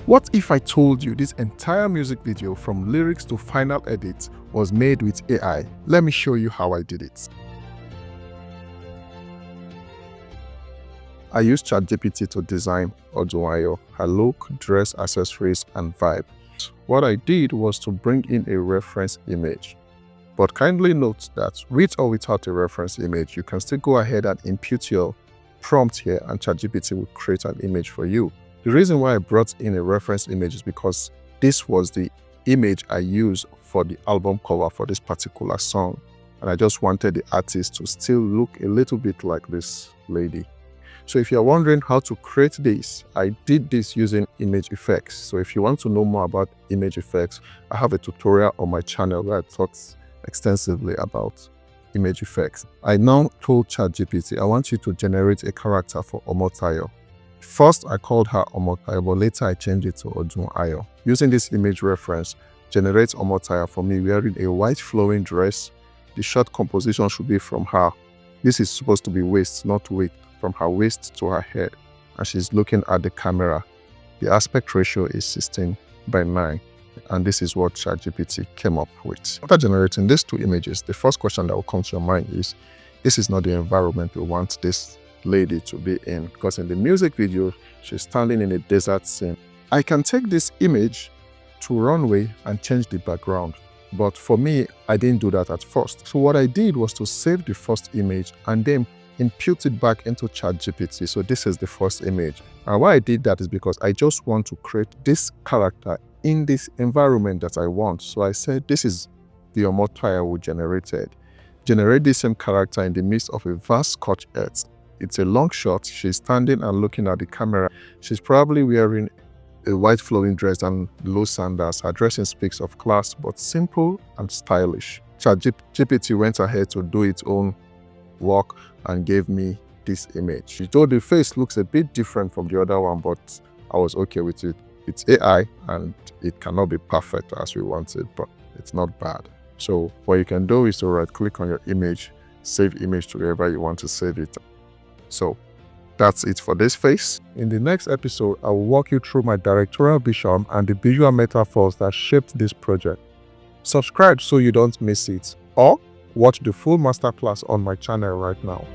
What if I told you this entire music video from lyrics to final edit was made with AI? Let me show you how I did it. I used ChatGPT to design Uhura, her look, dress, accessories, and vibe. What I did was to bring in a reference image. But kindly note that with or without a reference image, you can still go ahead and input your prompt here and ChatGPT will create an image for you. The reason why I brought in a reference image is because this was the image I used for the album cover for this particular song. And I just wanted the artist to still look a little bit like this lady. So if you're wondering how to create this, I did this using image effects. So if you want to know more about image effects, I have a tutorial on my channel where I talk extensively about image effects. I now told ChatGPT, I want you to generate a character for Uhura. First, I called her Uhura, but later I changed it to Uhura. Using this image reference, generate Uhura for me wearing a white flowing dress. The shot composition should be from her. This is supposed to be waist, not width, from her waist to her head. And she's looking at the camera. The aspect ratio is 16:9. And this is what ChatGPT came up with. After generating these two images, the first question that will come to your mind is, this is not the environment we want this lady to be in, because in the music video, she's standing in a desert scene. I can take this image to runway and change the background. But for me, I didn't do that at first. So what I did was to save the first image and then input it back into ChatGPT. So this is the first image. And why I did that is because I just want to create this character in this environment that I want. So I said, this is the Uhura we generated. Generate the same character in the midst of a vast scorched earth. It's a long shot. She's standing and looking at the camera. She's probably wearing a white flowing dress and low sandals. Her dressing speaks of class, but simple and stylish. ChatGPT went ahead to do its own work and gave me this image. Though the face looks a bit different from the other one, but I was okay with it. It's AI and it cannot be perfect as we want it, but it's not bad. So what you can do is to right click on your image, save image to wherever you want to save it. So that's it for this face. In the next episode, I will walk you through my directorial vision and the visual metaphors that shaped this project. Subscribe so you don't miss it, or watch the full masterclass on my channel right now.